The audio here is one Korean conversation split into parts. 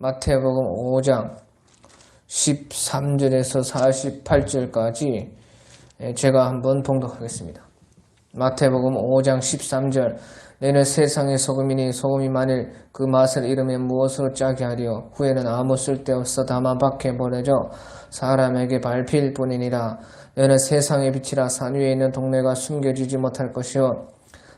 마태복음 5장 13절에서 48절까지 제가 한번 봉독하겠습니다. 마태복음 5장 13절 너희는 세상의 소금이니 소금이 만일 그 맛을 잃으면 무엇으로 짜게 하리요 후에는 아무 쓸데없어 다만 밖에 버려져 사람에게 밟힐 뿐이니라. 너희는 세상의 빛이라 산 위에 있는 동네가 숨겨지지 못할 것이요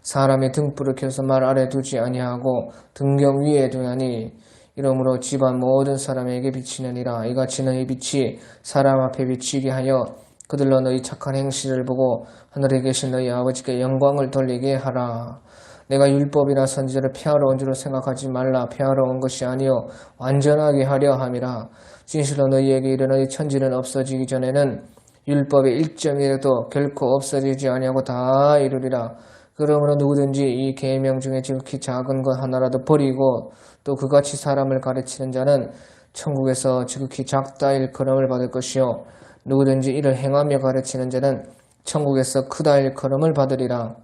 사람이 등불을 켜서 말 아래 두지 아니하고 등경 위에 두나니 이러므로 집안 모든 사람에게 비치느니라. 이같이 너희 빛이 사람 앞에 비치게 하여 그들로 너희 착한 행실을 보고 하늘에 계신 너희 아버지께 영광을 돌리게 하라. 내가 율법이나 선지자를 폐하러 온 줄로 생각하지 말라. 폐하러 온 것이 아니요 완전하게 하려 함이라. 진실로 너희에게 이르노니 천지는 없어지기 전에는 율법의 1점이라도 결코 없어지지 아니하고 다 이루리라. 그러므로 누구든지 이 계명 중에 지극히 작은 것 하나라도 버리고 또 그같이 사람을 가르치는 자는 천국에서 지극히 작다 일컬음을 받을 것이요 누구든지 이를 행하며 가르치는 자는 천국에서 크다 일컬음을 받으리라.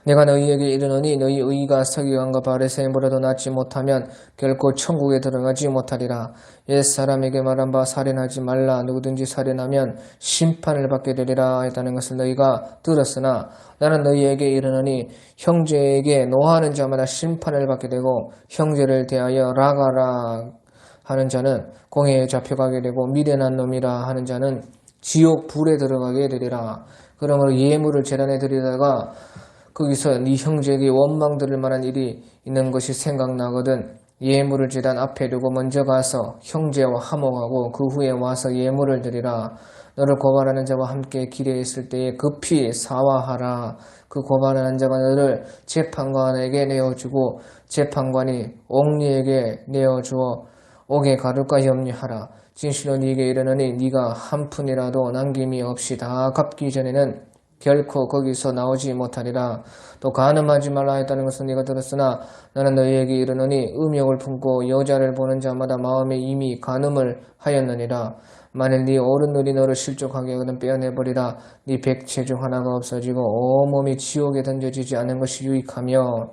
내가 너희에게 이르노니 너희 의가 서기관과 바리새인보다도 낫지 못하면 결코 천국에 들어가지 못하리라. 옛사람에게 말한 바 살인하지 말라. 누구든지 살인하면 심판을 받게 되리라 했다는 것을 너희가 들었으나 나는 너희에게 이르노니 형제에게 노하는 자마다 심판을 받게 되고 형제를 대하여 라가라 하는 자는 공회에 잡혀가게 되고 미련한 놈이라 하는 자는 지옥 불에 들어가게 되리라. 그러므로 예물을 제단에 드리다가 거기서 네 형제에게 원망 들을 만한 일이 있는 것이 생각나거든 예물을 제단 앞에 두고 먼저 가서 형제와 화목하고 그 후에 와서 예물을 드리라. 너를 고발하는 자와 함께 길에 있을 때에 급히 사화하라. 그 고발하는 자가 너를 재판관에게 내어주고 재판관이 옥리에게 내어주어 옥에 가둘까 염려하라. 진실로 네게 이르노니 네가 한 푼이라도 남김이 없이 다 갚기 전에는 결코 거기서 나오지 못하리라. 또 간음하지 말라 했다는 것은 네가 들었으나 나는 너희에게 이르노니 음욕을 품고 여자를 보는 자마다 마음에 이미 간음을 하였느니라. 만일 네 오른 눈이 너를 실족하게 하거든 빼어내버리라. 네 백체 중 하나가 없어지고 온몸이 지옥에 던져지지 않는 것이 유익하며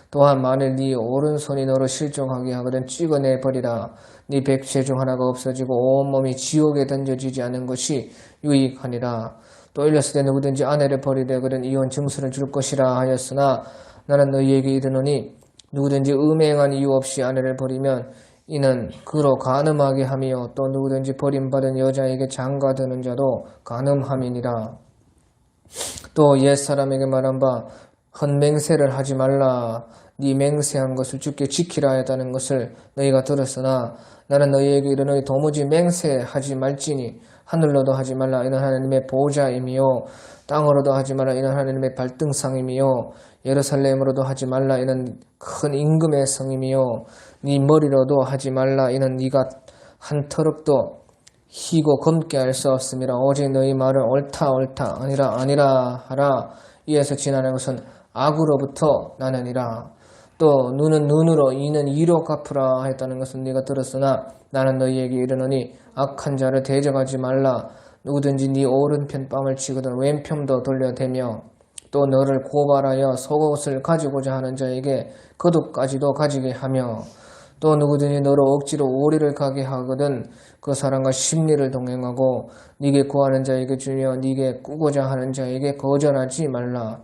또한 만일 네 오른손이 너를 실족하게 하거든 찍어내버리라. 네 백체 중 하나가 없어지고 온몸이 지옥에 던져지지 않는 것이 유익하니라. 또 일렀을 때 누구든지 아내를 버리되 그는 이혼 증서를 줄 것이라 하였으나 나는 너희에게 이르노니 누구든지 음행한 이유 없이 아내를 버리면 이는 그로 간음하게 하며 또 누구든지 버림받은 여자에게 장가드는 자도 간음함이니라. 또 옛사람에게 말한 바 헌맹세를 하지 말라. 네 맹세한 것을 주께 지키라 했다는 것을 너희가 들었으나 나는 너희에게 이르노니 도무지 맹세하지 말지니 하늘로도 하지 말라. 이는 하나님의 보좌이며 땅으로도 하지 말라. 이는 하나님의 발등상이며 예루살렘으로도 하지 말라. 이는 큰 임금의 성이며 네 머리로도 하지 말라. 이는 네가 한 터럭도 희고 검게 할 수 없음이라. 오직 너희 말은 옳다 아니라 하라. 이에서 지나는 것은 악으로부터 나느니라. 또 눈은 눈으로 이는 이로 갚으라 했다는 것은 네가 들었으나 나는 너희에게 이르노니 악한 자를 대적하지 말라. 누구든지 네 오른편 뺨을 치거든 왼편도 돌려대며 또 너를 고발하여 속옷을 가지고자 하는 자에게 겉옷까지도 가지게 하며 또 누구든지 너로 억지로 오리를 가게 하거든 그 사람과 심리를 동행하고 네게 구하는 자에게 주며 네게 꾸고자 하는 자에게 거절하지 말라.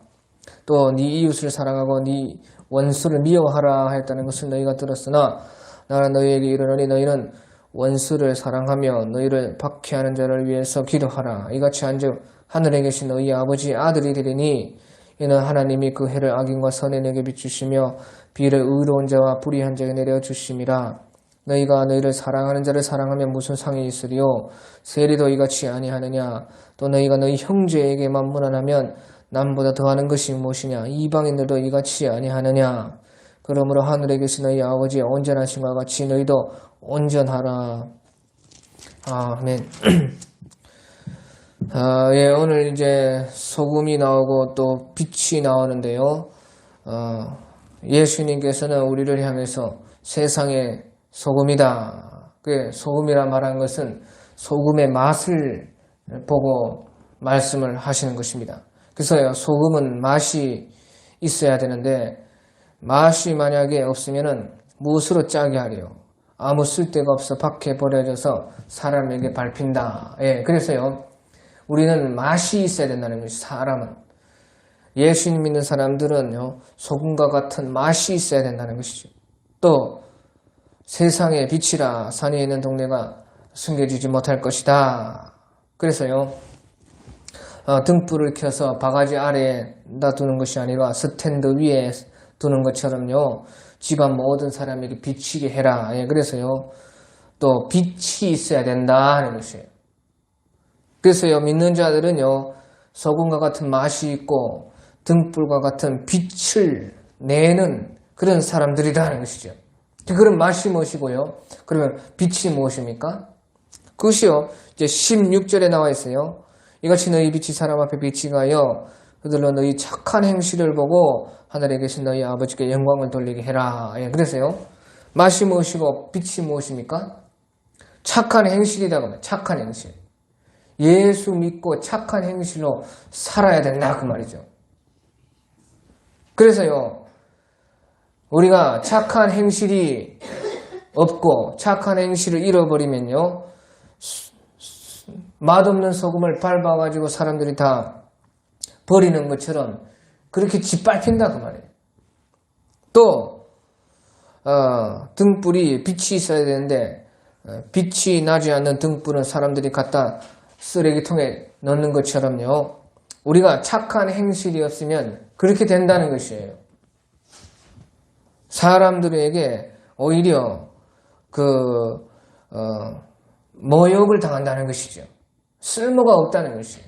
또 네 이웃을 사랑하고 네 원수를 미워하라 했다는 것을 너희가 들었으나 나는 너희에게 이르노니 너희는 원수를 사랑하며 너희를 박해하는 자를 위해서 기도하라. 이같이 한즉 하늘에 계신 너희 아버지 아들이 되리니 이는 하나님이 그 해를 악인과 선인에게 비추시며 비를 의로운 자와 불의한 자에게 내려주심이라. 너희가 너희를 사랑하는 자를 사랑하면 무슨 상이 있으리요? 세리도 이같이 아니하느냐? 또 너희가 너희 형제에게만 무난하면 남보다 더하는 것이 무엇이냐? 이방인들도 이같이 아니하느냐? 그러므로 하늘에 계신 너희 아버지의 온전하심과 같이 너희도 온전하라. 아멘. 예, 오늘 이제 소금이 나오고 또 빛이 나오는데요. 예수님께서는 우리를 향해서 세상의 소금이다. 그 소금이라 말한 것은 소금의 맛을 보고 말씀을 하시는 것입니다. 그래서 소금은 맛이 있어야 되는데 맛이 만약에 없으면은 무엇으로 짜게 하려? 아무 쓸데가 없어 밖에 버려져서 사람에게 밟힌다. 예, 그래서요, 우리는 맛이 있어야 된다는 것이, 사람은. 예수님 믿는 사람들은요, 소금과 같은 맛이 있어야 된다는 것이죠. 또 세상의 빛이라 산에 있는 동네가 숨겨지지 못할 것이다. 그래서요, 등불을 켜서 바가지 아래에 놔두는 것이 아니라 스탠드 위에 두는 것처럼요, 집안 모든 사람에게 비치게 해라. 예, 그래서요, 또 빛이 있어야 된다 하는 것이에요. 그래서요, 믿는 자들은요, 소금과 같은 맛이 있고 등불과 같은 빛을 내는 그런 사람들이다 하는 것이죠. 그런 맛이 무엇이고요? 그러면 빛이 무엇입니까? 그것이요, 이제 16절에 나와 있어요. 이같이 너희 빛이 사람 앞에 빛이 가여 그들로 너희 착한 행실을 보고 하늘에 계신 너희 아버지께 영광을 돌리게 해라. 예, 그래서요, 맛이 무엇이고 빛이 무엇입니까? 착한 행실이다 그러면 착한 행실. 예수 믿고 착한 행실로 살아야 된다 그 말이죠. 그래서요, 우리가 착한 행실이 없고 착한 행실을 잃어버리면요, 맛없는 소금을 밟아가지고 사람들이 다 버리는 것처럼 그렇게 짓밟힌다 그 말이에요. 또 등불이 빛이 있어야 되는데 빛이 나지 않는 등불은 사람들이 갖다 쓰레기통에 넣는 것처럼요, 우리가 착한 행실이 없으면 그렇게 된다는 것이에요. 사람들에게 오히려 모욕을 당한다는 것이죠. 쓸모가 없다는 것이에요.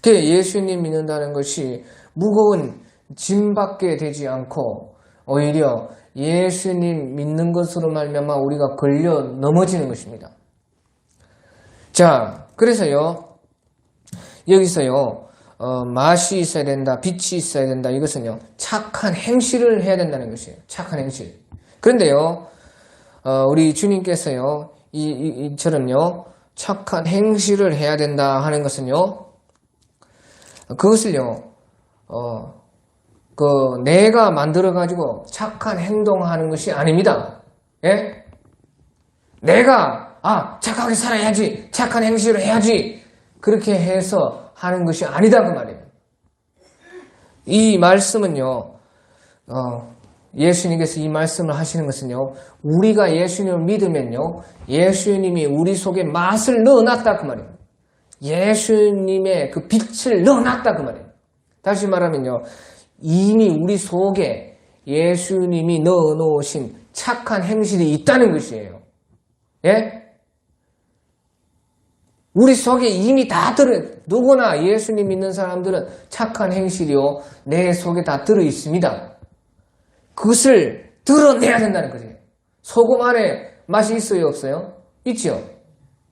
예수님 믿는다는 것이 무거운 짐밖에 되지 않고 오히려 예수님 믿는 것으로 말미암아 우리가 걸려 넘어지는 것입니다. 자, 그래서요, 여기서요, 맛이 있어야 된다, 빛이 있어야 된다, 이것은요, 착한 행실을 해야 된다는 것이에요. 착한 행실. 그런데요, 우리 주님께서요, 이처럼요, 착한 행실을 해야 된다 하는 것은요, 그것을요, 내가 만들어가지고 착한 행동하는 것이 아닙니다. 예? 내가, 착하게 살아야지, 착한 행실을 해야지, 그렇게 해서 하는 것이 아니다 그 말이에요. 이 말씀은요, 예수님께서 이 말씀을 하시는 것은요, 우리가 예수님을 믿으면요, 예수님이 우리 속에 맛을 넣어놨다 그 말이에요. 예수님의 그 빛을 넣어놨다 그 말이에요. 다시 말하면요, 이미 우리 속에 예수님이 넣어놓으신 착한 행실이 있다는 것이에요. 예? 우리 속에 이미 다 누구나 예수님 믿는 사람들은 착한 행실이요, 내 속에 다 들어 있습니다. 그것을 드러내야 된다는 거죠. 소금 안에 맛이 있어요, 없어요? 있죠?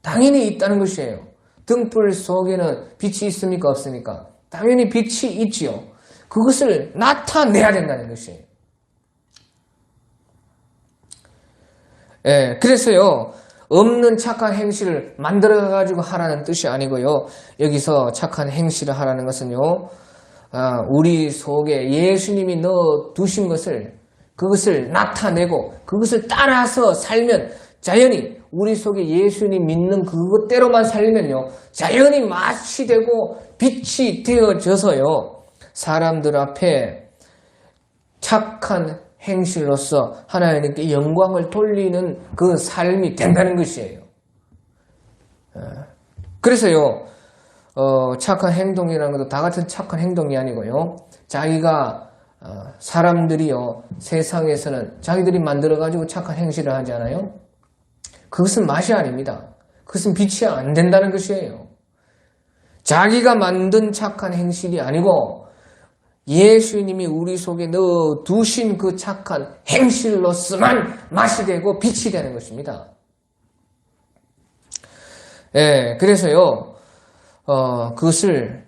당연히 있다는 것이에요. 등불 속에는 빛이 있습니까, 없습니까? 당연히 빛이 있지요. 그것을 나타내야 된다는 것이에요. 예, 그래서요, 없는 착한 행실을 만들어가지고 하라는 뜻이 아니고요, 여기서 착한 행실을 하라는 것은요, 우리 속에 예수님이 넣어두신 그것을 나타내고 그것을 따라서 살면 자연히 우리 속에 예수님 믿는 그것대로만 살면요, 자연히 맛이 되고 빛이 되어져서요, 사람들 앞에 착한 행실로서 하나님께 영광을 돌리는 그 삶이 된다는 것이에요. 그래서요, 착한 행동이라는 것도 다 같은 착한 행동이 아니고요, 자기가 사람들이요, 세상에서는 자기들이 만들어가지고 착한 행실을 하지 않아요? 그것은 맛이 아닙니다. 그것은 빛이 안 된다는 것이에요. 자기가 만든 착한 행실이 아니고 예수님이 우리 속에 넣어두신 그 착한 행실로서만 맛이 되고 빛이 되는 것입니다. 예, 그래서요, 그것을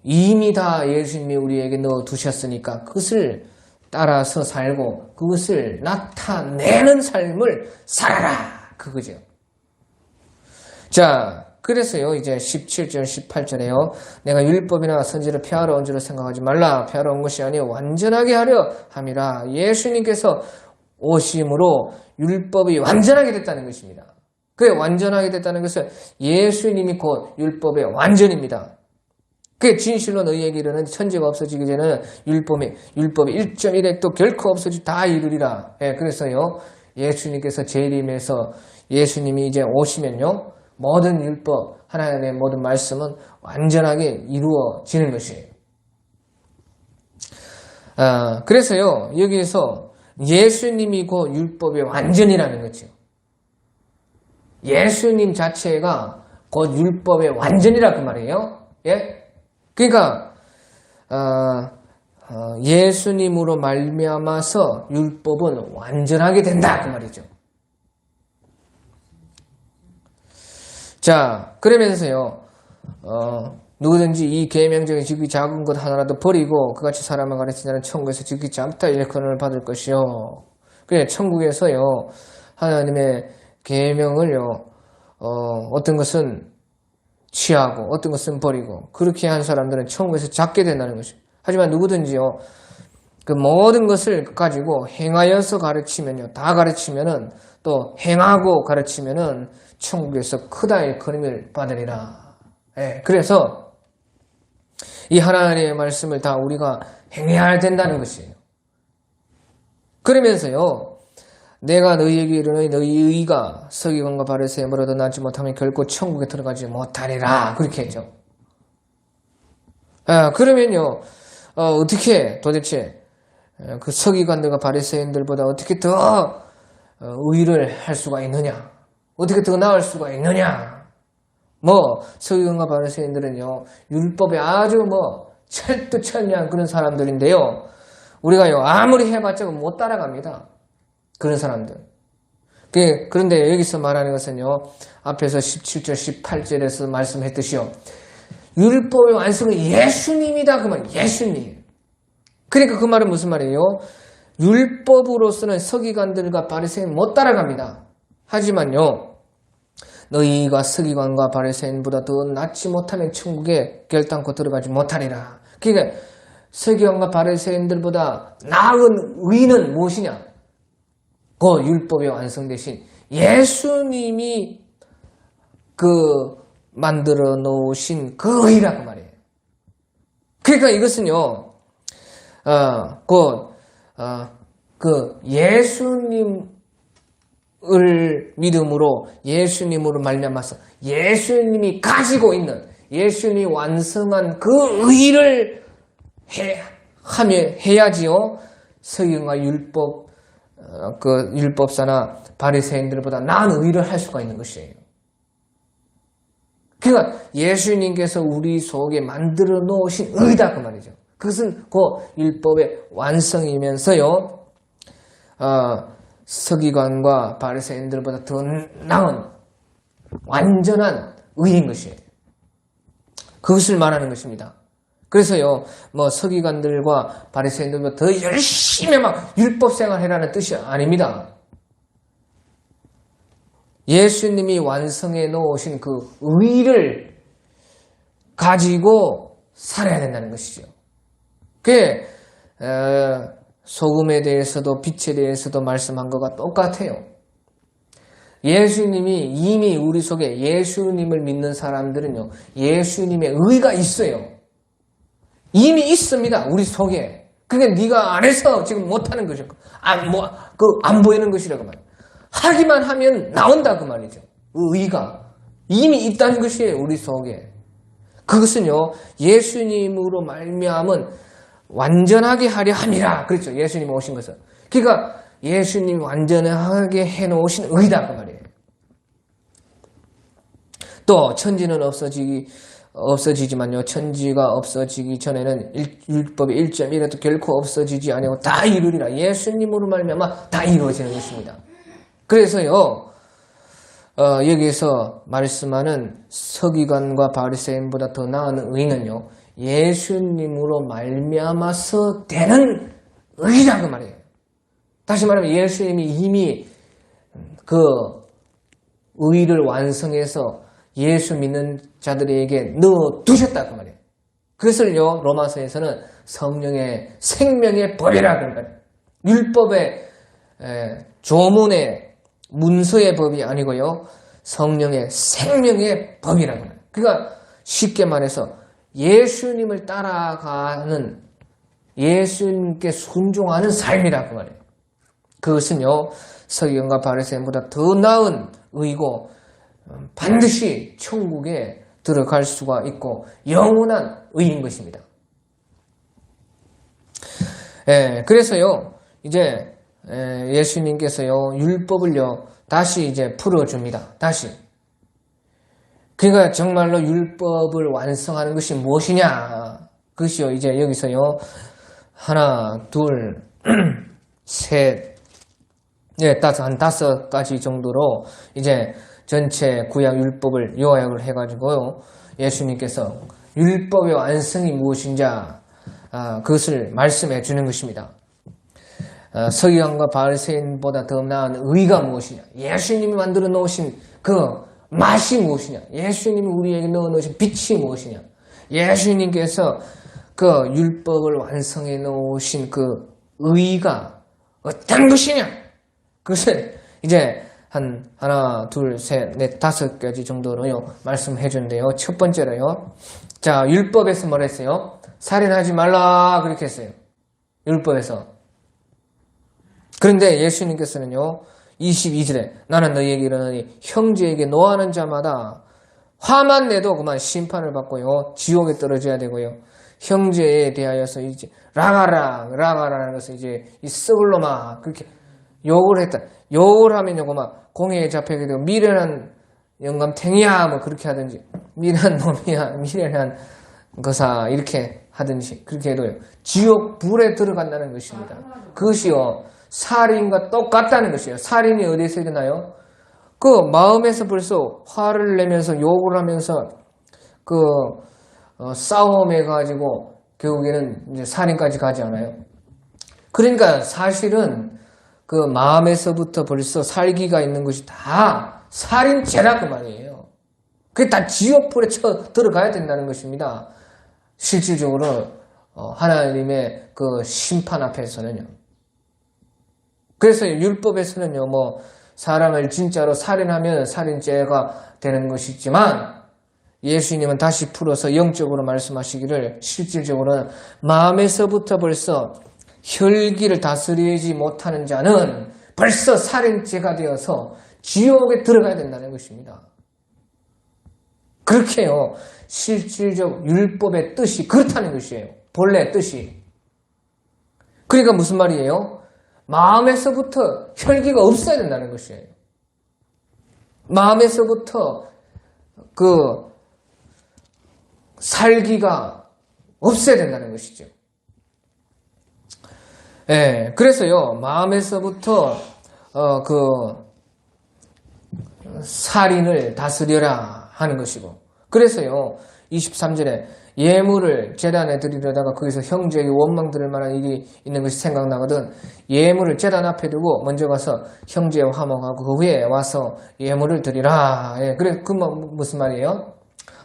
이미 다 예수님이 우리에게 넣어두셨으니까 그것을 따라서 살고 그것을 나타내는 삶을 살아라, 그거죠. 자, 그래서요, 이제 17절, 18절에요. 내가 율법이나 선지를 폐하러 온 줄을 생각하지 말라. 폐하러 온 것이 아니요 완전하게 하려 함이라. 예수님께서 오심으로 율법이 완전하게 됐다는 것입니다. 그게 완전하게 됐다는 것은 예수님이 곧 율법의 완전입니다. 그게 진실로 너희에게 이르는 천지가 없어지기 전에는 율법의 1.1핵도 결코 없어지지 다 이루리라. 예, 그래서요 예수님께서 재림해서 예수님이 이제 오시면요 모든 율법 하나님의 모든 말씀은 완전하게 이루어지는 것이에요. 그래서요 여기에서 예수님이 곧 율법의 완전이라는 거죠. 예수님 자체가 곧 율법의 완전이라 그 말이에요. 예? 그러니까 예수님으로 말미암아서 율법은 완전하게 된다 그 말이죠. 자, 그러면서요 누구든지 이 계명적인 지극히 작은 것 하나라도 버리고 그같이 사람을 가르치는 자는 천국에서 지극히 작다 일컬음을 받을 것이요. 그래 천국에서요 하나님의 계명을요 어떤 것은 취하고 어떤 것은 버리고 그렇게 한 사람들은 천국에서 작게 된다는 것이죠. 하지만 누구든지요 그 모든 것을 가지고 행하여서 가르치면요 다 가르치면은 또 행하고 가르치면은 천국에서 크다 일컬음을 받으리라. 예, 그래서 이 하나님의 말씀을 다 우리가 행해야 된다는 것이에요. 그러면서요 내가 너희에게 이르노니 너희 의가 서기관과 바리새인보다 낫지 못하면 결코 천국에 들어가지 못하리라. 그렇게 했죠. 그러면요 어떻게 도대체 그 서기관들과 바리새인들보다 어떻게 더 의를 할 수가 있느냐? 어떻게 더 나을 수가 있느냐? 서기관과 바리새인들은요 율법에 아주 철두철미한 그런 사람들인데요 우리가요 아무리 해봤자 못 따라갑니다. 그런 사람들. 그런데 여기서 말하는 것은요 앞에서 17절 18절에서 말씀했듯이요 율법의 완성은 예수님이다 그 말. 예수님. 그러니까 그 말은 무슨 말이에요? 율법으로서는 서기관들과 바리새인 못 따라갑니다. 하지만요 너희가 서기관과 바리새인보다 더 낫지 못하면 천국에 결단코 들어가지 못하리라. 그러니까 서기관과 바리새인들보다 나은 의는 무엇이냐? 그 율법에 완성되신 예수님이 만들어 놓으신 그 의라고 말이에요. 그러니까 이것은요 예수님을 믿음으로 예수님으로 말미암아서 예수님이 가지고 있는 예수님이 완성한 그 의를 해야지요 서기관과 율법사나 바리새인들보다 나은 의를 할 수가 있는 것이에요. 그러니까 예수님께서 우리 속에 만들어 놓으신 의다 그 말이죠. 그것은 그 율법의 완성이면서요 서기관과 바리새인들보다 더 나은 완전한 의인 것이에요. 그것을 말하는 것입니다. 그래서요 서기관들과 바리새인들보다 더 열심히 율법 생활해라는 뜻이 아닙니다. 예수님이 완성해 놓으신 그 의를 가지고 살아야 된다는 것이죠. 그게 소금에 대해서도 빛에 대해서도 말씀한 것과 똑같아요. 예수님이 이미 우리 속에 예수님을 믿는 사람들은요 예수님의 의가 있어요. 이미 있습니다. 우리 속에. 그게 네가 안 해서 지금 못하는 것이고 안 보이는 것이라고 말이에요. 하기만 하면 나온다 그 말이죠. 의가 이미 있다는 것이에요. 우리 속에. 그것은요 예수님으로 말미암은 완전하게 하려 함이라. 그렇죠. 예수님이 오신 것은. 그러니까 예수님이 완전하게 해놓으신 의다 그 말이에요. 또 천지는 없어지지만요 천지가 없어지기 전에는 율법의 1.1에도 결코 없어지지 아니하고 다 이루리라. 예수님으로 말미암아 다 이루어지는 것입니다. 그래서요 여기에서 말씀하는 서기관과 바리새인보다 더 나은 의는요 예수님으로 말미암아서 되는 의라고 말이에요. 다시 말하면 예수님이 이미 그 의를 완성해서 예수 믿는 자들에게 넣어두셨다고 말이에요. 그것을요 로마서에서는 성령의 생명의 법이라고 말해요. 율법의 조문의 문서의 법이 아니고요. 성령의 생명의 법이라고 해요. 그러니까 쉽게 말해서 예수님을 따라가는 예수님께 순종하는 삶이라고 말해요. 그것은요. 서기관과 바리새인보다 더 나은 의고 반드시 천국에 들어갈 수가 있고 영원한 의인 것입니다. 그래서요. 이제 예수님께서요. 율법을요. 다시 이제 풀어줍니다. 다시. 그러니까 정말로 율법을 완성하는 것이 무엇이냐? 그것이요. 이제 여기서요. 하나, 둘, 셋, 한 5가지 정도로 이제 전체 구약 율법을 요약을 해가지고요. 예수님께서 율법의 완성이 무엇인지 그것을 말씀해 주는 것입니다. 서기관과 바리새인보다 더 나은 의가 무엇이냐? 예수님이 만들어 놓으신 그 맛이 무엇이냐? 예수님이 우리에게 넣어 놓으신 빛이 무엇이냐? 예수님께서 그 율법을 완성해 놓으신 그 의가 어떤 것이냐? 그것을 이제 하나, 둘, 셋, 넷, 5가지 정도로요, 말씀해 준대요. 첫 번째로요. 자, 율법에서 뭐라 했어요? 살인하지 말라, 그렇게 했어요. 율법에서. 그런데 예수님께서는요, 22절에 나는 너희에게 이르노니 형제에게 노하는 자마다 화만 내도 그만 심판을 받고요, 지옥에 떨어져야 되고요. 형제에 대하여서 이제 라가라라는 것을 이제 이 썩을 놈아 그렇게 욕을 했다. 욕을 하면요, 막 공회에 잡혀게 되고 미련한 영감탱이야 뭐 그렇게 하든지 미련한 놈이야 미련한 거사 이렇게 하든지 그렇게 해도요 지옥 불에 들어간다는 것입니다. 그것이요 살인과 똑같다는 것이에요. 살인이 어디에서 일어나요? 그 마음에서 벌써 화를 내면서 욕을 하면서 그 싸움해 가지고 결국에는 이제 살인까지 가지 않아요. 그러니까 사실은 그 마음에서부터 벌써 살기가 있는 것이 다 살인죄라 그 말이에요. 그게 다 지옥불에 들어가야 된다는 것입니다. 실질적으로 하나님의 그 심판 앞에서는요. 그래서 율법에서는요, 뭐 사람을 진짜로 살인하면 살인죄가 되는 것이지만 예수님은 다시 풀어서 영적으로 말씀하시기를 실질적으로는 마음에서부터 벌써 혈기를 다스리지 못하는 자는 벌써 살인죄가 되어서 지옥에 들어가야 된다는 것입니다. 그렇게요. 실질적 율법의 뜻이 그렇다는 것이에요. 본래 뜻이. 그러니까 무슨 말이에요? 마음에서부터 혈기가 없어야 된다는 것이에요. 마음에서부터 그 살기가 없어야 된다는 것이죠. 그래서요, 마음에서부터, 살인을 다스려라 하는 것이고. 그래서요, 23절에 예물을 제단에 드리려다가 거기서 형제에게 원망 들을 만한 일이 있는 것이 생각나거든. 예물을 제단 앞에 두고 먼저 가서 형제와 화목하고 그 후에 와서 예물을 드리라. 그래, 무슨 말이에요?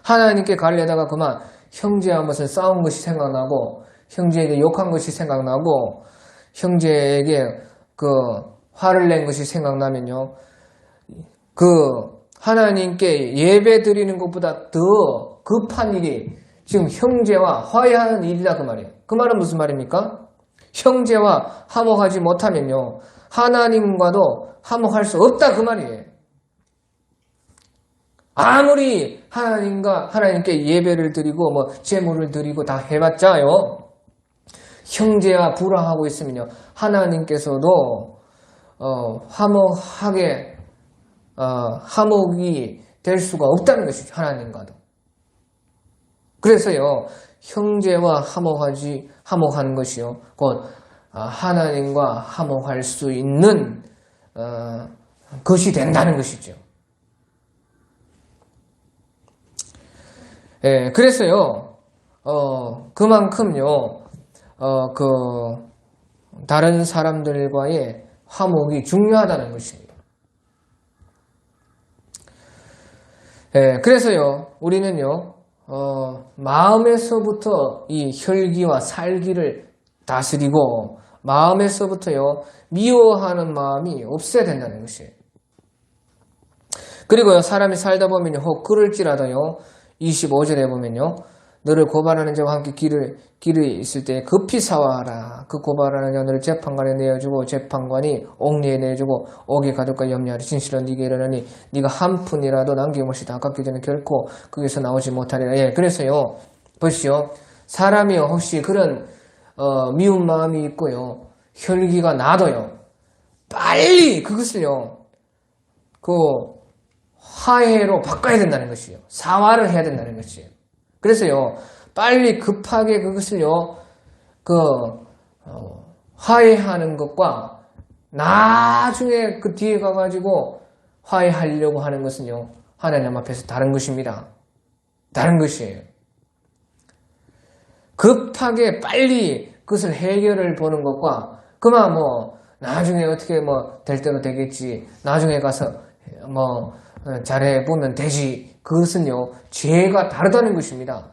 하나님께 가려다가 그만 형제와 무슨 싸운 것이 생각나고, 형제에게 욕한 것이 생각나고, 형제에게 그 화를 낸 것이 생각나면요. 그 하나님께 예배 드리는 것보다 더 급한 일이 지금 형제와 화해하는 일이다 그 말이에요. 그 말은 무슨 말입니까? 형제와 화목하지 못하면요. 하나님과도 화목할 수 없다 그 말이에요. 아무리 하나님께 예배를 드리고 뭐 제물을 드리고 다 해봤자요. 형제와 불화하고 있으면요. 하나님께서도 화목이 될 수가 없다는 것이죠. 하나님과도. 그래서요. 형제와 화목하는 것이요. 곧 하나님과 화목할 수 있는 것이 된다는 것이죠. 그래서요. 그만큼요. 다른 사람들과의 화목이 중요하다는 것입니다. 그래서요, 우리는요, 마음에서부터 이 혈기와 살기를 다스리고, 마음에서부터요, 미워하는 마음이 없어야 된다는 것이에요. 그리고요, 사람이 살다 보면요, 혹 그럴지라도요, 25절에 보면요, 너를 고발하는 자와 함께 길이 있을 때 급히 사와하라. 그 고발하는 자 너를 재판관에 내어주고 재판관이 옥리에 내주고 옥이 가득과 염려하리. 진실로 네게 이르노니 네가 한 푼이라도 남김없이 다 갚기 전에 결코 거기서 나오지 못하리라. 예, 그래서요, 보시오. 사람이 혹시 그런 미운 마음이 있고요, 혈기가 나도요, 빨리 그것을요, 그 화해로 바꿔야 된다는 것이에요. 사화를 해야 된다는 것이에요. 그래서요, 빨리 급하게 그것을요, 화해하는 것과 나중에 그 뒤에 가가지고 화해하려고 하는 것은요, 하나님 앞에서 다른 것입니다. 다른 것이에요. 급하게 빨리 그것을 해결을 보는 것과 그만 나중에 어떻게 될 대로 되겠지, 나중에 가서 잘해보면 되지, 그것은요, 죄가 다르다는 것입니다.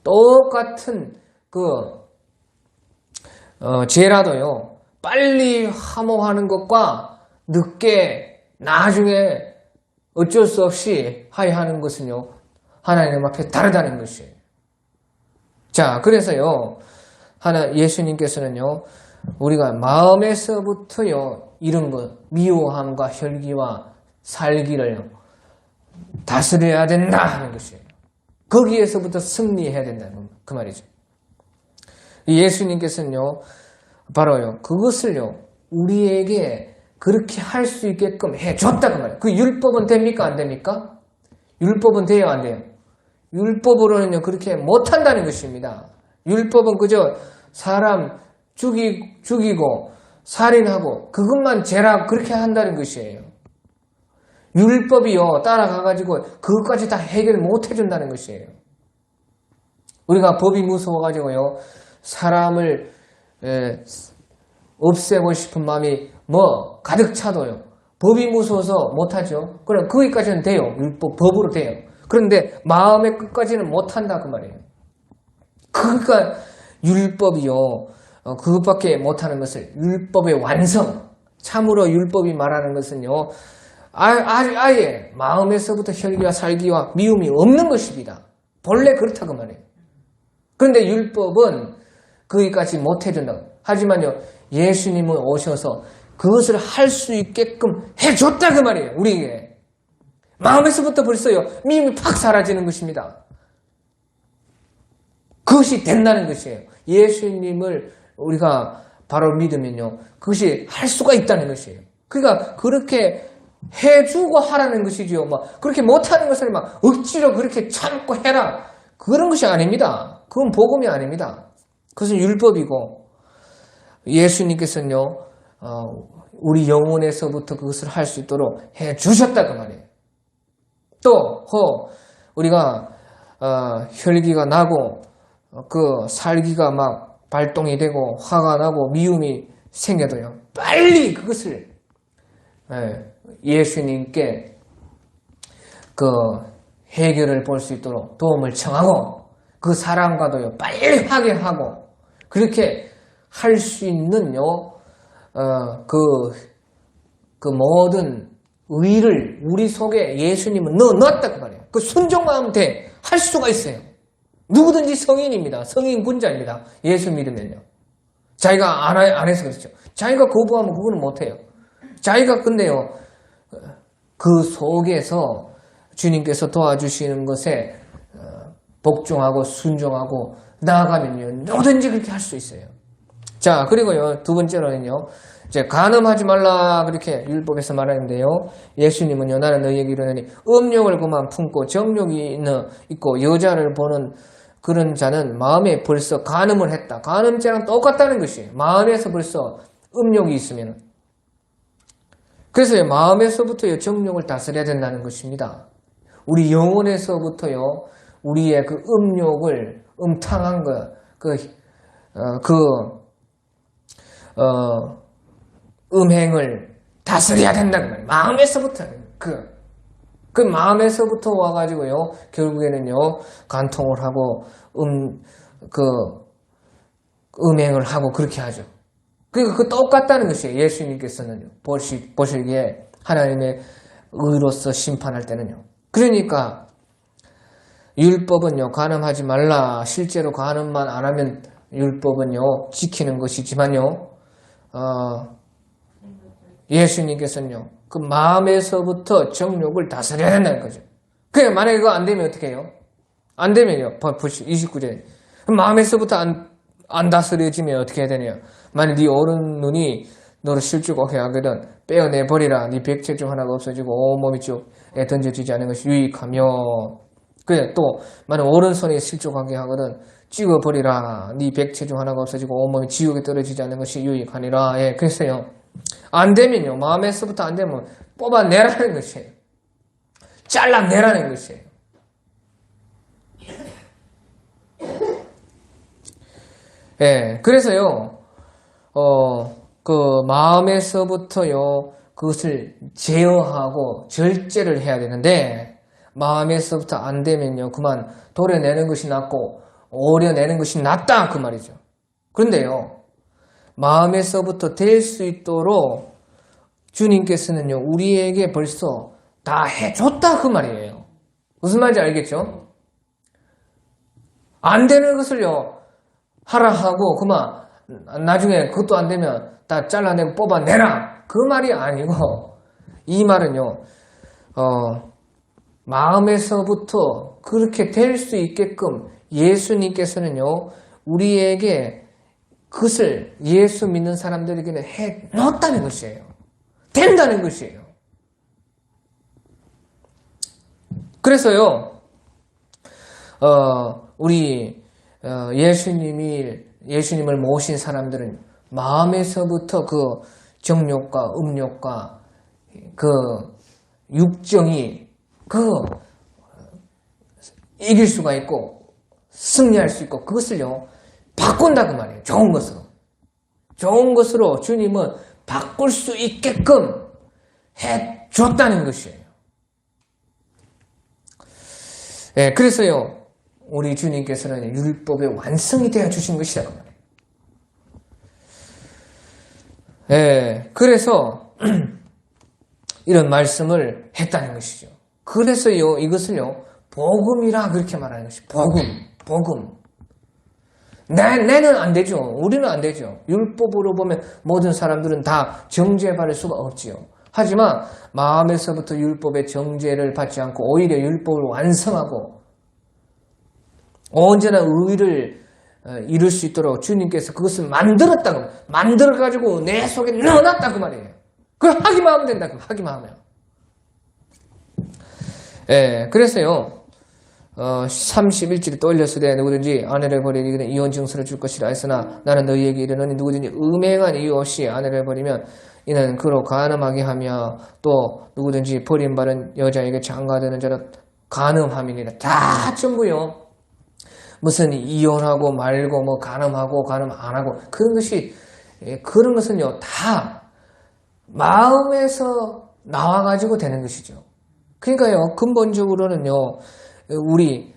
똑같은 죄라도요, 빨리 화목하는 것과 늦게 나중에 어쩔 수 없이 화해하는 것은요, 하나님 앞에 다르다는 것이에요. 자, 그래서요, 예수님께서는요, 우리가 마음에서부터요, 이런 것, 미워함과 혈기와 살기를 다스려야 된다 하는 것이에요. 거기에서부터 승리해야 된다는 그 말이죠. 예수님께서는요, 바로요, 그것을요, 우리에게 그렇게 할 수 있게끔 해줬다 그 말이에요. 그 율법은 됩니까? 안 됩니까? 율법은 돼요? 안 돼요? 율법으로는요, 그렇게 못한다는 것입니다. 율법은 그저 사람 죽이고 살인하고 그것만 죄라 그렇게 한다는 것이에요. 율법이요, 따라가가지고 그것까지 다 해결 못 해준다는 것이에요. 우리가 법이 무서워가지고요, 사람을 없애고 싶은 마음이 가득 차도요, 법이 무서워서 못하죠. 그럼 거기까지는 돼요. 율법, 법으로 돼요. 그런데 마음의 끝까지는 못한다 그 말이에요. 그러니까 율법이요, 그것밖에 못하는 것을 율법의 완성, 참으로 율법이 말하는 것은요, 아예 마음에서부터 혈기와 살기와 미움이 없는 것입니다. 본래 그렇다 그 말이에요. 그런데 율법은 거기까지 못해준다. 하지만요, 예수님은 오셔서 그것을 할 수 있게끔 해줬다 그 말이에요. 우리에게 마음에서부터 벌써요, 미움이 팍 사라지는 것입니다. 그것이 된다는 것이에요. 예수님을 우리가 바로 믿으면요, 그것이 할 수가 있다는 것이에요. 그러니까 그렇게 해주고 하라는 것이지요. 그렇게 못하는 것을 억지로 그렇게 참고 해라, 그런 것이 아닙니다. 그건 복음이 아닙니다. 그것은 율법이고, 예수님께서는요, 우리 영혼에서부터 그것을 할 수 있도록 해주셨다 그 말이에요. 또 우리가 혈기가 나고 그 살기가 막 발동이 되고 화가 나고 미움이 생겨도요, 빨리 그것을 예수님께 그 해결을 볼 수 있도록 도움을 청하고 그 사람과도요, 빨리 하게 하고, 그렇게 할 수 있는요, 그 모든 의를 우리 속에 예수님은 넣었다 그 말이에요. 그 순종만 하면 돼. 할 수가 있어요. 누구든지 성인입니다. 성인 군자입니다. 예수 믿으면요. 자기가 안 해서 그렇죠. 자기가 거부하면 그거는 못해요. 자기가 근데요, 그 속에서 주님께서 도와주시는 것에 복종하고 순종하고 나아가면요, 뭐든지 그렇게 할 수 있어요. 자, 그리고요, 두 번째로는요, 이제 간음하지 말라 그렇게 율법에서 말하는데요, 예수님은요, 나는 너희에게 이르노니 음욕을 그만 품고 정욕이 있고 여자를 보는 그런 자는 마음에 벌써 간음을 했다. 간음죄랑 똑같다는 것이에요. 마음에서 벌써 음욕이 있으면. 그래서 마음에서부터 정욕을 다스려야 된다는 것입니다. 우리 영혼에서부터요, 우리의 그 음욕을, 음탕한 것, 음행을 다스려야 된다는 거예요. 마음에서부터. 그 마음에서부터 와가지고요, 결국에는요, 간통을 하고, 음행을 하고 그렇게 하죠. 그러니까 그 똑같다는 것이에요. 예수님께서는요. 보시기에 하나님의 의로서 심판할 때는요. 그러니까 율법은요, 간음하지 말라. 실제로 간음만 안 하면 율법은요, 지키는 것이지만요, 예수님께서는요, 그 마음에서부터 정욕을 다스려야 된다는 거죠. 그래, 만약에 그거 안 되면 어떻게 해요? 안 되면요, 29절. 마음에서부터 안 다스려지면 어떻게 해야 되냐? 만약 네 오른 눈이 너를 실족하게 하거든 빼어내버리라. 네 백체 중 하나가 없어지고 온몸이 쪽에 던져지지 않은 것이 유익하며, 그래 또 만약 오른손이 실족하게 하거든 찍어버리라. 네 백체 중 하나가 없어지고 온몸이 지옥에 떨어지지 않는 것이 유익하니라. 예, 그래서요 안 되면요, 마음에서부터 안 되면 뽑아내라는 것이에요. 잘라내라는 것이에요. 예, 그래서요 그 마음에서부터요 그것을 제어하고 절제를 해야 되는데, 마음에서부터 안 되면요 그만 도려내는 것이 낫고 오려내는 것이 낫다 그 말이죠. 그런데요 마음에서부터 될 수 있도록 주님께서는요 우리에게 벌써 다 해줬다 그 말이에요. 무슨 말인지 알겠죠? 안 되는 것을요 하라 하고 그만 나중에 그것도 안 되면 다 잘라내고 뽑아내라 그 말이 아니고, 이 말은요 마음에서부터 그렇게 될 수 있게끔 예수님께서는요 우리에게 그것을 예수 믿는 사람들에게는 해 놓았다는 것이에요. 된다는 것이에요. 그래서요 우리 예수님을 모신 사람들은 마음에서부터 그 정욕과 음욕과 그 육정이 이길 수가 있고 승리할 수 있고 그것을요 바꾼다 그 말이에요. 좋은 것으로 주님은 바꿀 수 있게끔 해줬다는 것이에요. 예, 그래서요 우리 주님께서는 율법의 완성이 되어 주신 것이다 그 말이에요. 예, 그래서 이런 말씀을 했다는 것이죠. 그래서요 이것을요 복음이라 그렇게 말하는 것이 복음. 내는 안 되죠. 우리는 안 되죠. 율법으로 보면 모든 사람들은 다 정죄받을 수가 없지요. 하지만 마음에서부터 율법의 정죄를 받지 않고 오히려 율법을 완성하고 언제나 의를 이룰 수 있도록 주님께서 그것을 만들어가지고 내 속에 넣어놨다 그 말이에요. 그걸 하기만 하면 된다. 하기만 하면. 예, 그래서요 31절에 또 올렸으되 누구든지 아내를 버리기는 이혼 증서를 줄 것이라 했으나 나는 너희에게 이르노니 누구든지 음행한 이유 없이 아내를 버리면 이는 그로 간음하게 하며 또 누구든지 버림받은 여자에게 장가드는 자로 간음함이니라. 다 전부요 무슨 이혼하고 말고 뭐 간음하고 간음 안 하고 그런 것은요 다 마음에서 나와가지고 되는 것이죠. 그러니까요 근본적으로는요 우리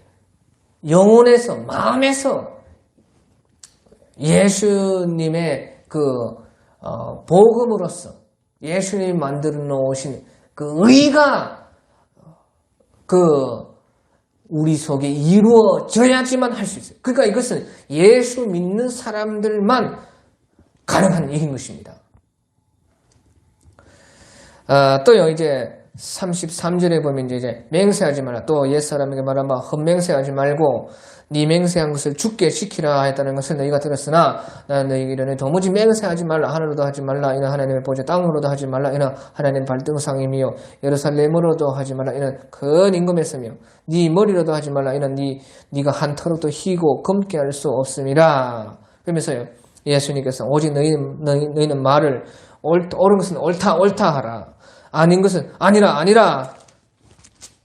영혼에서 마음에서 예수님의 복음으로서 예수님이 만들어 놓으신 그 의가 우리 속에 이루어져야지만 할 수 있어요. 그러니까 이것은 예수 믿는 사람들만 가능한 일인 것입니다. 또요 이제 33절에 보면 이제 맹세하지 마라. 또 옛사람에게 말하면 헛맹세하지 말고 네 맹세한 것을 죽게 시키라 했다는 것을 너희가 들었으나 나는 너희에게 이르노니 도무지 맹세하지 말라. 하늘로도 하지 말라. 이는 하나님의 보좌, 땅으로도 하지 말라. 이는 하나님의 발등상이며 예루살렘으로도 하지 말라. 이는 큰 임금에서며 네 머리로도 하지 말라. 이는 네가 한 털로도 희고 검게 할 수 없음이라. 그러면서요 예수님께서 오직 너희는 말을 옳은 것은 옳다 하라. 아닌 것은 아니라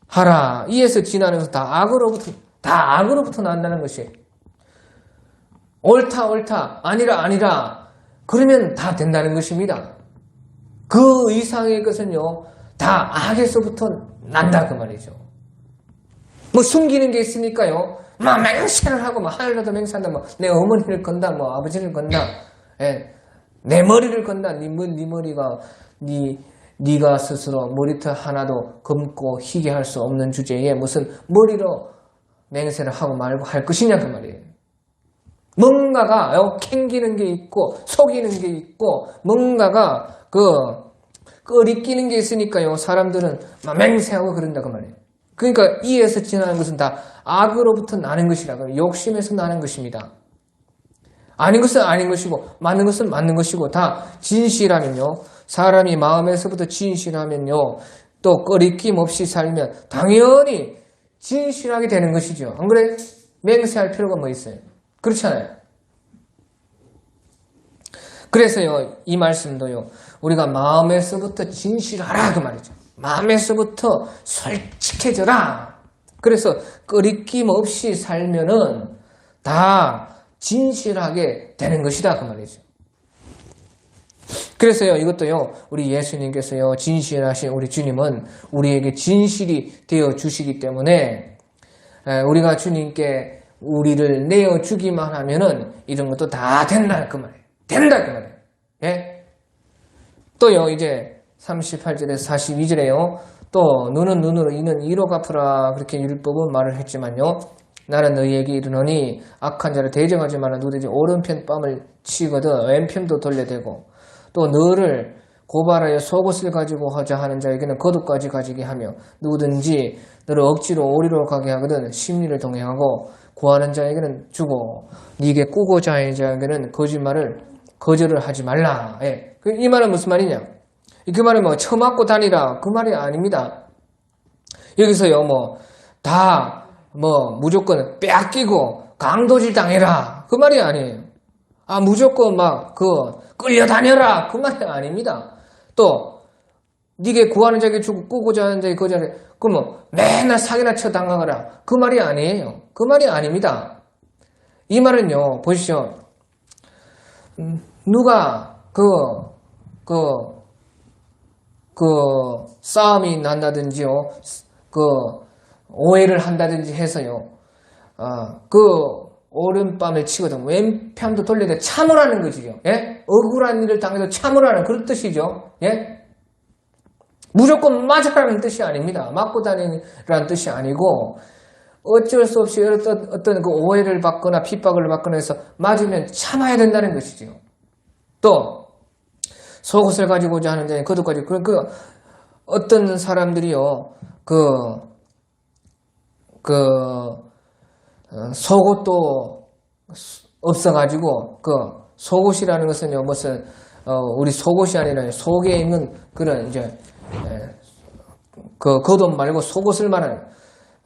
하라. 이에서 지나는 것은 다 악으로부터 난다는 것이 옳다 아니라 그러면 다 된다는 것입니다. 그 이상의 것은요 다 악에서부터 난다 그 말이죠. 뭐 숨기는 게 있으니까요 막 맹세를 하고 막 하늘로도 맹세한다. 뭐 내 어머니를 건다, 뭐 아버지를 건다, 예, 내 머리를 건다. 네 머리가 네가 스스로 머리털 하나도 검고 희게 할 수 없는 주제에 무슨 머리로 맹세를 하고 말고 할 것이냐 그 말이에요. 뭔가가 캥기는 게 있고 속이는 게 있고 뭔가가 끄리끼는 게 있으니까요. 사람들은 막 맹세하고 그런다 그 말이에요. 그러니까 이에서 지나는 것은 다 악으로부터 나는 것이라고 욕심에서 나는 것입니다. 아닌 것은 아닌 것이고 맞는 것은 맞는 것이고 다 진실하면요. 사람이 마음에서부터 진실하면요. 또 꺼리낌 없이 살면 당연히 진실하게 되는 것이죠. 안 그래? 맹세할 필요가 뭐 있어요? 그렇잖아요. 그래서요. 이 말씀도요. 우리가 마음에서부터 진실하라 그 말이죠. 마음에서부터 솔직해져라. 그래서 꺼리낌 없이 살면은 다 진실하게 되는 것이다 그 말이죠. 그래서요 이것도요 우리 예수님께서요 진실하신 우리 주님은 우리에게 진실이 되어 주시기 때문에 우리가 주님께 우리를 내어 주기만 하면은 이런 것도 다 된다 그 말이에요. 된다 그 말이에요. 예? 또요 이제 38절에서 42절에요 또 눈은 눈으로 이는 이로 갚으라 그렇게 율법은 말을 했지만요 나는 너희에게 이르노니 악한 자를 대적하지 말라 누구든지 오른편 뺨을 치거든 왼편도 돌려대고 또 너를 고발하여 속옷을 가지고 하자 하는 자에게는 겉옷까지 가지게 하며 누구든지 너를 억지로 오리로 가게 하거든 심리를 동행하고 구하는 자에게는 주고 네게 꾸고자 하는 자에게는 거절을 하지 말라. 예. 이 말은 무슨 말이냐? 그 말은 뭐 처맞고 다니라 그 말이 아닙니다. 여기서요 무조건 빼앗기고 강도질 당해라 그 말이 아니에요. 무조건 끌려다녀라 그 말이 아닙니다. 또 네게 구하는 자에게 주고 꾸고자 하는 자에게 거절해 그러면 맨날 사기나 쳐 당하거라 그 말이 아니에요. 그 말이 아닙니다. 이 말은요 보시죠. 누가 싸움이 난다든지요 오해를 한다든지 해서요 오른뺨을 치거든 왼편도 돌려대 참으라는 것이죠. 예? 억울한 일을 당해도 참으라는 그런 뜻이죠. 예? 무조건 맞으라는 뜻이 아닙니다. 맞고 다니라는 뜻이 아니고 어쩔 수 없이 어떤 그 오해를 받거나 핍박을 받거나 해서 맞으면 참아야 된다는 것이죠. 또 속옷을 가지고자 하는데 겉옷까지 어떤 사람들이요 속옷도 없어가지고 속옷이라는 것은요 무슨 우리 속옷이 아니라 속에 있는 그런 이제 겉옷 말고 속옷을 말하는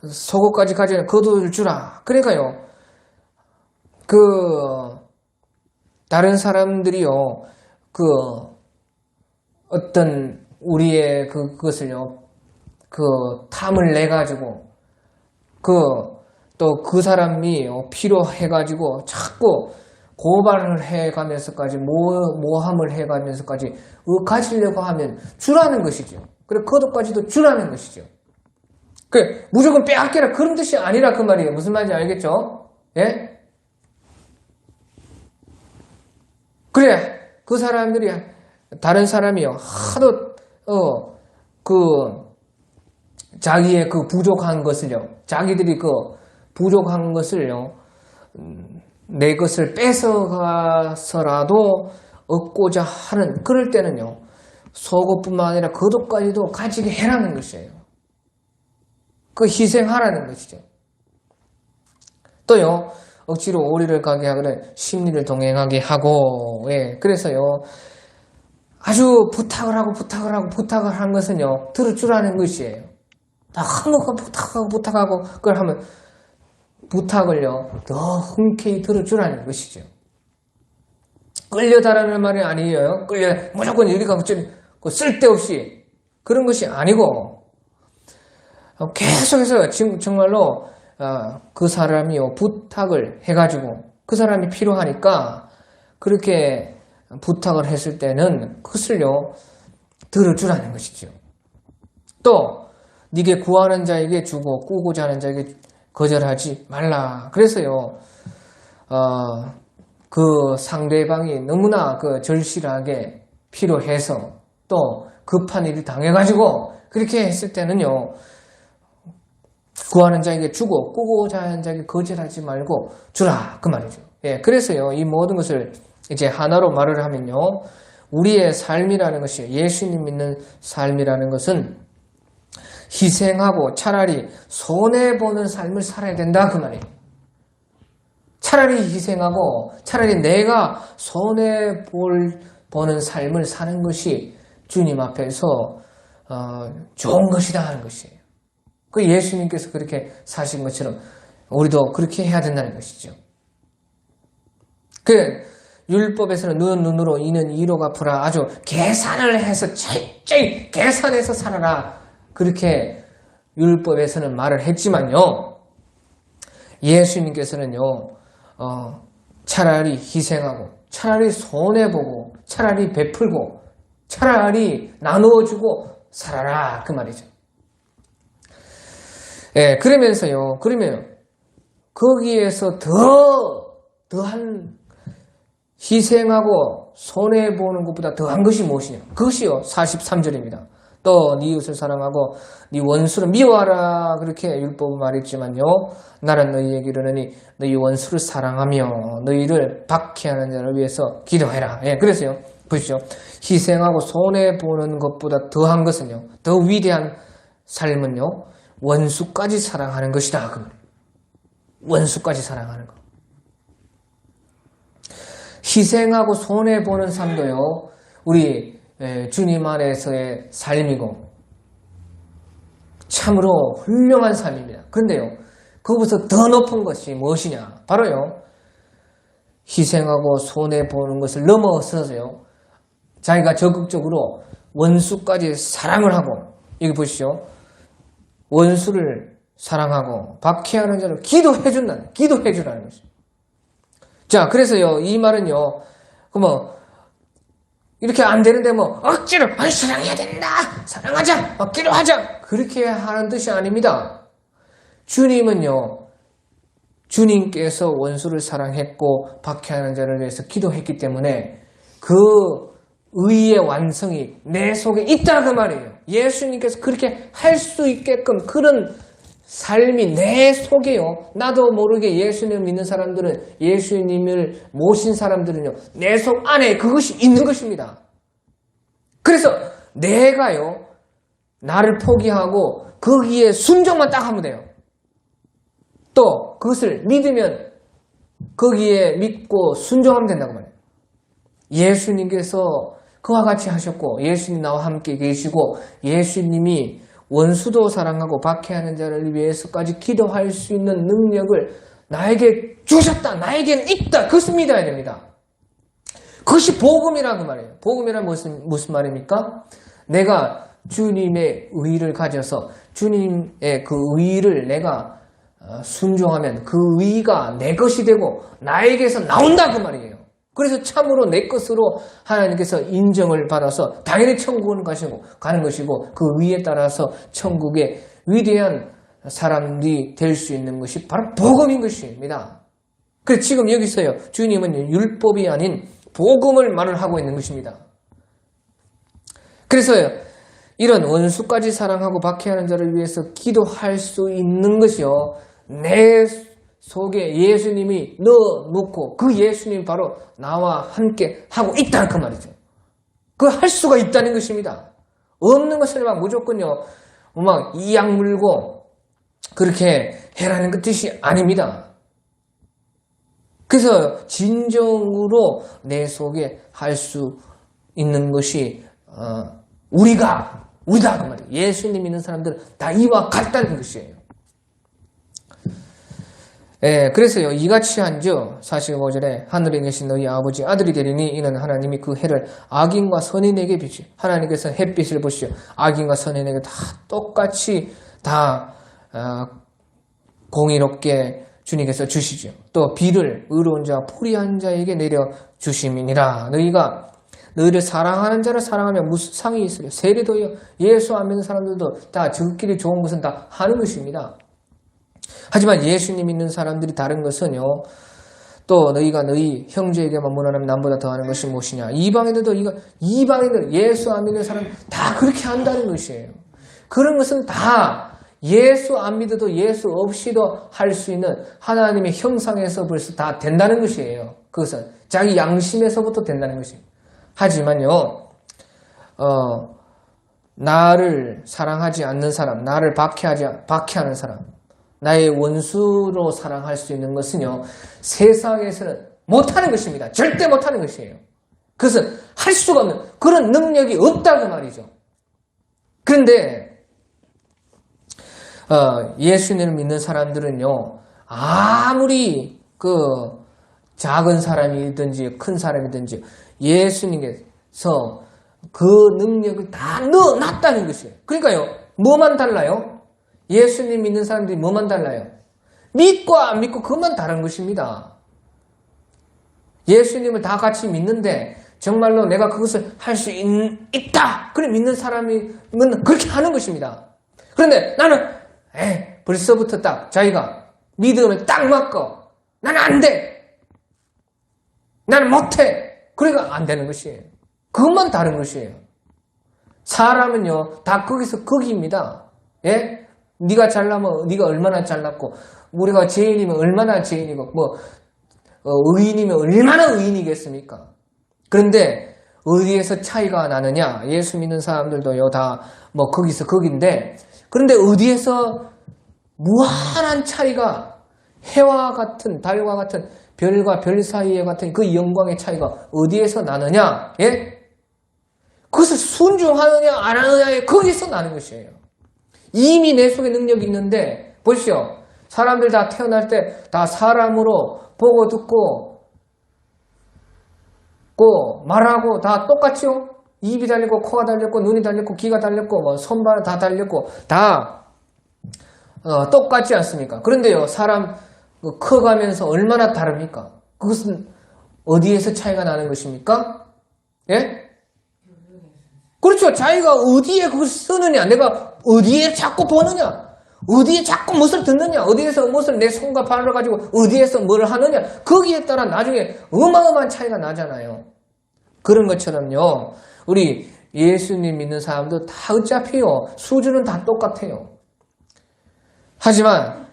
속옷까지 가지는 겉옷을 주라. 그러니까요 다른 사람들이요 어떤 우리의 그것을요 탐을 내 가지고 또 그 사람이 필요해가지고 자꾸 고발을 해가면서까지 모함을 해가면서까지 가지려고 하면 주라는 것이죠. 그래 겉옷까지도 주라는 것이죠. 무조건 빼앗겨라 그런 뜻이 아니라 그 말이에요. 무슨 말인지 알겠죠? 예? 그래 그 사람들이 다른 사람이요 하도 자기의 부족한 것을요 자기들이 부족한 것을요 내 것을 뺏어가서라도 얻고자 하는 그럴 때는요 속옷뿐만 아니라 겉옷까지도 가지게 해라는 것이에요. 희생하라는 것이죠. 또요 억지로 오리를 가게 하거든 심리를 동행하게 하고 예 그래서요 아주 부탁을 한 것은요 들어주라는 것이에요. 너무 부탁하고 그걸 하면 부탁을요 더 흔쾌히 들어주라는 것이죠. 끌려다라는 말이 아니에요. 무조건 우리가 쓸데없이 그런 것이 아니고 계속해서 지금 정말로 그 사람이요 부탁을 해가지고 그 사람이 필요하니까 그렇게 부탁을 했을 때는 그것을요 들어주라는 것이죠. 또 네게 구하는 자에게 주고 꾸고자 하는 자에게 거절하지 말라. 그래서요, 그 상대방이 너무나 그 절실하게 필요해서 또 급한 일이 당해가지고 그렇게 했을 때는요, 구하는 자에게 주고 꾸고자 하는 자에게 거절하지 말고 주라. 그 말이죠. 예, 그래서요, 이 모든 것을 이제 하나로 말을 하면요, 우리의 삶이라는 것이, 예수님 믿는 삶이라는 것은 희생하고 차라리 손해보는 삶을 살아야 된다. 그 말이에요. 차라리 희생하고 차라리 내가 손해보는 삶을 사는 것이 주님 앞에서 좋은 것이다 하는 것이에요. 그 예수님께서 그렇게 사신 것처럼 우리도 그렇게 해야 된다는 것이죠. 그 율법에서는 너는 눈으로 이는 이로 갚으라, 아주 계산을 해서 철저히 계산해서 살아라, 그렇게 율법에서는 말을 했지만요, 예수님께서는요, 차라리 희생하고 차라리 손해보고 차라리 베풀고 차라리 나누어주고 살아라, 그 말이죠. 예, 그러면서요, 그러면 거기에서 더한 희생하고 손해보는 것보다 더한 것이 무엇이냐? 그것이요, 43절입니다. 또 네 이웃을 사랑하고 네 원수를 미워하라, 그렇게 율법은 말했지만요, 나는 너희에게 이르노니 너희 원수를 사랑하며 너희를 박해하는 자를 위해서 기도해라. 예, 그래서요, 보십시오. 희생하고 손해보는 것보다 더한 것은요, 더 위대한 삶은요, 원수까지 사랑하는 것이다. 그 말이에요. 원수까지 사랑하는 것. 희생하고 손해보는 삶도요, 우리 주님 안에서의 삶이고 참으로 훌륭한 삶입니다. 그런데요, 그것보다 더 높은 것이 무엇이냐? 바로요, 희생하고 손해보는 것을 넘어서서요, 자기가 적극적으로 원수까지 사랑을 하고, 여기 보시죠. 원수를 사랑하고 박해하는 자를 기도해주라는 것이죠. 자, 그래서요, 이 말은요, 이렇게 안 되는데 억지로 사랑해야 된다, 사랑하자, 억지로 하자, 그렇게 하는 뜻이 아닙니다. 주님은요, 주님께서 원수를 사랑했고 박해하는 자를 위해서 기도했기 때문에 그 의의 완성이 내 속에 있다, 그 말이에요. 예수님께서 그렇게 할 수 있게끔 그런 삶이 내 속에요, 나도 모르게 예수님을 믿는 사람들은, 예수님을 모신 사람들은요, 내 속 안에 그것이 있는 것입니다. 그래서 내가요, 나를 포기하고 거기에 순종만 딱 하면 돼요. 또 그것을 믿으면 거기에 믿고 순종하면 된다고 말해요. 예수님께서 그와 같이 하셨고, 예수님 나와 함께 계시고, 예수님이 원수도 사랑하고 박해하는 자를 위해서까지 기도할 수 있는 능력을 나에게 주셨다, 나에게는 있다, 그것을 믿어야 됩니다. 그것이 복음이라고 말이에요. 복음이란 무슨 말입니까? 내가 주님의 의를 가져서 주님의 그 의를 내가 순종하면 그 의가 내 것이 되고 나에게서 나온다, 그 말이에요. 그래서 참으로 내 것으로 하나님께서 인정을 받아서 당연히 천국은 가는 것이고, 그 의에 따라서 천국의 위대한 사람들이 될 수 있는 것이 바로 복음인 것입니다. 그래서 지금 여기서요, 주님은 율법이 아닌 복음을 말을 하고 있는 것입니다. 그래서요, 이런 원수까지 사랑하고 박해하는 자를 위해서 기도할 수 있는 것이요, 내 속에 예수님이 넣어놓고 그 예수님이 바로 나와 함께 하고 있다, 그 말이죠. 그 할 수가 있다는 것입니다. 없는 것을 무조건요, 이악 물고 그렇게 해라는 그 뜻이 아닙니다. 그래서 진정으로 내 속에 할 수 있는 것이 우리가 그 말이에요. 예수님 믿는 사람들은 다 이와 같다는 것이에요. 예, 그래서요, 이같이 한즉 45절에 하늘에 계신 너희 아버지 아들이 되리니 이는 하나님이 그 해를 악인과 선인에게 비추. 하나님께서 햇빛을 보시오. 악인과 선인에게 다 똑같이 다 공의롭게 주님께서 주시죠. 또 비를 의로운 자와 불의한 자에게 내려 주심이니라. 너희를 사랑하는 자를 사랑하면 무슨 상이 있으려. 세례도요, 예수 안 믿는 사람들도 다 저끼리 좋은 것은 다 하는 것입니다. 하지만 예수님 믿는 사람들이 다른 것은요. 또 너희가 너희 형제에게만 문화하면 남보다 더하는 것이 무엇이냐. 이방인들도 이방인들 예수 안 믿는 사람 다 그렇게 한다는 것이에요. 그런 것은 다 예수 안 믿어도 예수 없이도 할 수 있는 하나님의 형상에서 벌써 다 된다는 것이에요. 그것은 자기 양심에서부터 된다는 것이에요. 하지만요. 나를 사랑하지 않는 사람, 나를 박해하는 사람, 나의 원수로 사랑할 수 있는 것은요, 세상에서는 못하는 것입니다. 절대 못하는 것이에요. 그것은 할 수가 없는 그런 능력이 없다고 말이죠. 그런데 예수님을 믿는 사람들은요, 아무리 작은 사람이든지 큰 사람이든지 예수님께서 그 능력을 다 넣어놨다는 것이에요. 그러니까요, 뭐만 달라요? 예수님 믿는 사람들이 뭐만 달라요? 믿고 안 믿고 그것만 다른 것입니다. 예수님을 다 같이 믿는데 정말로 내가 그것을 할 수 있다. 그래 믿는 사람이면 그렇게 하는 것입니다. 그런데 나는 벌써부터 딱 자기가 믿음을 딱 맞고 나는 안 돼. 나는 못해. 그러니까 안 되는 것이에요. 그것만 다른 것이에요. 사람은요 다 거기서 거기입니다. 예? 네가 잘나면 네가 얼마나 잘났고 우리가 죄인이면 얼마나 죄인이고 의인이면 얼마나 의인이겠습니까? 그런데 어디에서 차이가 나느냐? 예수 믿는 사람들도요 다 거기서 거긴데 그런데 어디에서 무한한 차이가 해와 같은 달과 같은 별과 별 사이에 같은 그 영광의 차이가 어디에서 나느냐? 예? 그것을 순종하느냐 안 하느냐에 거기서 나는 것이에요. 이미 내 속에 능력이 있는데 보시오. 사람들 다 태어날 때 다 사람으로 보고 듣고 말하고 다 똑같이요. 입이 달렸고 코가 달렸고 눈이 달렸고 귀가 달렸고 손발 다 달렸고 다 똑같지 않습니까? 그런데요 사람 커가면서 얼마나 다릅니까? 그것은 어디에서 차이가 나는 것입니까? 예? 그렇죠. 자기가 어디에 그걸 쓰느냐, 내가 어디에 자꾸 보느냐, 어디에 자꾸 무엇을 듣느냐, 어디에서 무엇을 내 손과 발을 가지고 어디에서 뭘 하느냐, 거기에 따라 나중에 어마어마한 차이가 나잖아요. 그런 것처럼요, 우리 예수님 믿는 사람도 다 어차피요, 수준은 다 똑같아요. 하지만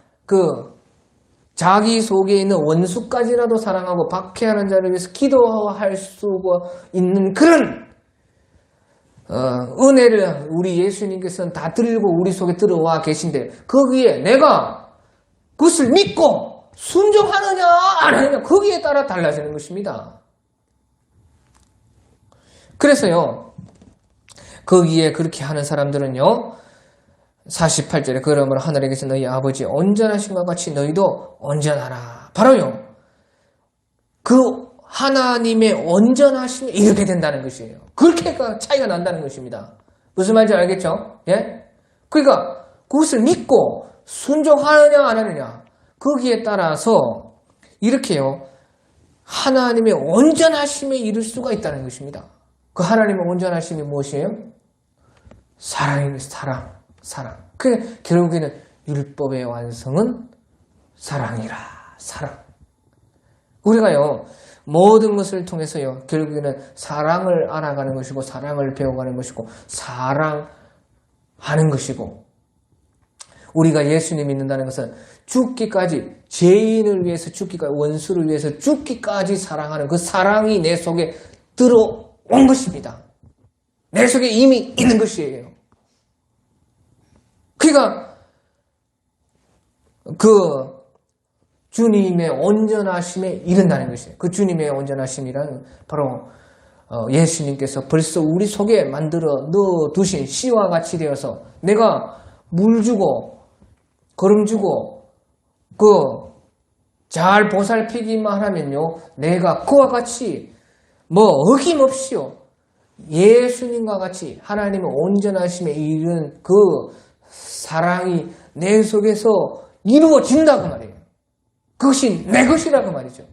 자기 속에 있는 원수까지라도 사랑하고 박해하는 자를 위해서 기도할 수가 있는 그런 은혜를 우리 예수님께서는 다 들고 우리 속에 들어와 계신데 거기에 내가 그것을 믿고 순종하느냐 안 하느냐 거기에 따라 달라지는 것입니다. 그래서요 거기에 그렇게 하는 사람들은요 48절에 그러므로 하늘에 계신 너희 아버지 온전하신 것 같이 너희도 온전하라. 바로요 그 하나님의 온전하심이 이렇게 된다는 것이에요. 그렇게 차이가 난다는 것입니다. 무슨 말인지 알겠죠? 예? 그러니까 그것을 믿고 순종하느냐 안 하느냐 거기에 따라서 이렇게요 하나님의 온전하심에 이를 수가 있다는 것입니다. 그 하나님의 온전하심이 무엇이에요? 사랑입니다. 사랑. 결국에는 율법의 완성은 사랑이라. 사랑. 우리가요 모든 것을 통해서요 결국에는 사랑을 알아가는 것이고 사랑을 배워가는 것이고 사랑하는 것이고 우리가 예수님 믿는다는 것은 죽기까지 죄인을 위해서 죽기까지 원수를 위해서 죽기까지 사랑하는 그 사랑이 내 속에 들어온 것입니다. 내 속에 이미 있는 것이에요. 그러니까 주님의 온전하심에 이른다는 것이에요. 그 주님의 온전하심이란 바로 예수님께서 벌써 우리 속에 만들어 넣어두신 씨와 같이 되어서 내가 물 주고 거름 주고 잘 보살피기만 하면요 내가 그와 같이 어김없이요 예수님과 같이 하나님의 온전하심에 이른 그 사랑이 내 속에서 이루어진다고 말이에요. 그것이 내 것이라고 말이죠.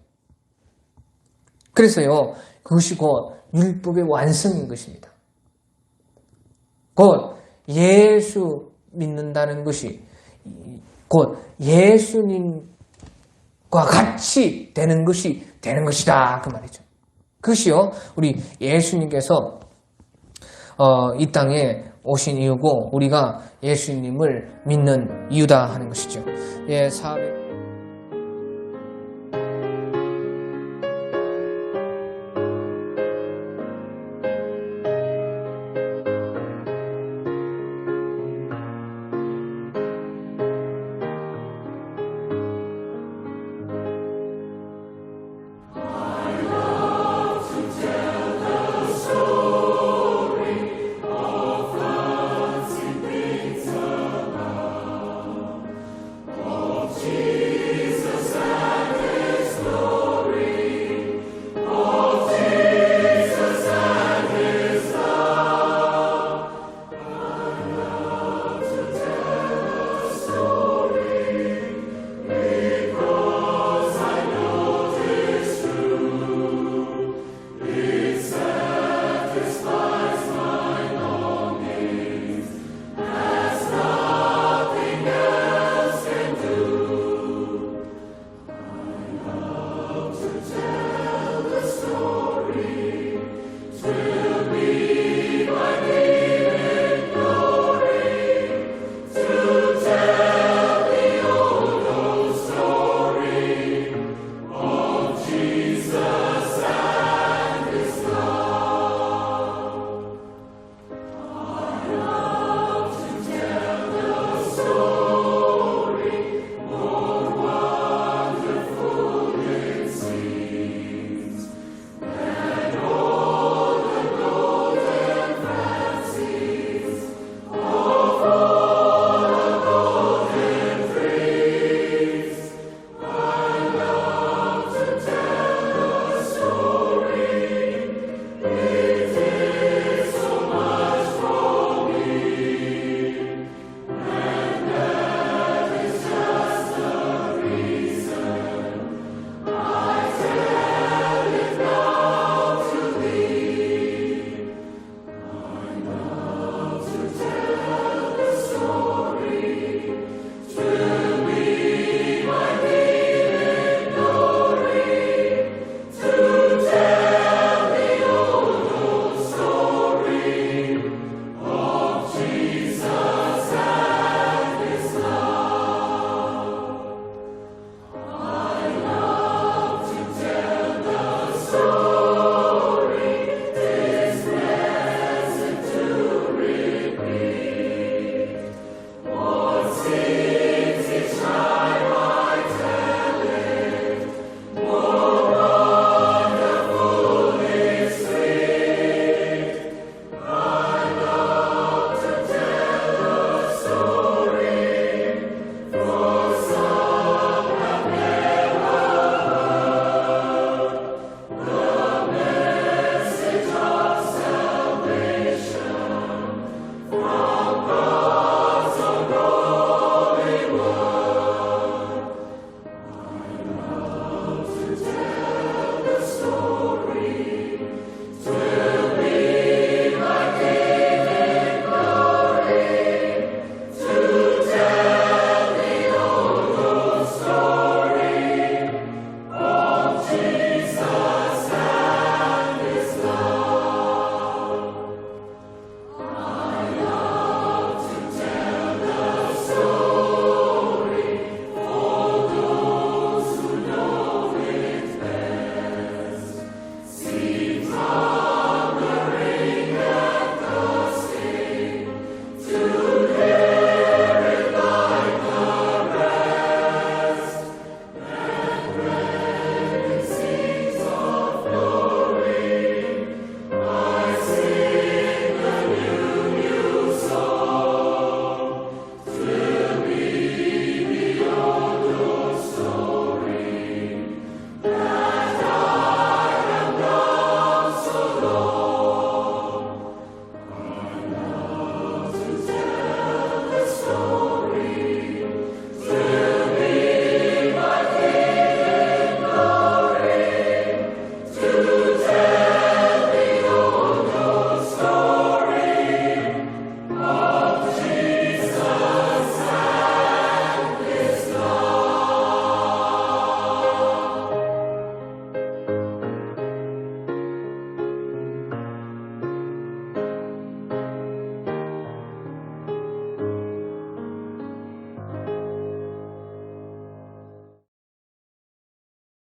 그래서요 그것이 곧 율법의 완성인 것입니다. 곧 예수 믿는다는 것이 곧 예수님과 같이 되는 것이다. 그 말이죠. 그것이요, 우리 예수님께서 이 땅에 오신 이유고 우리가 예수님을 믿는 이유다 하는 것이죠. 예, 400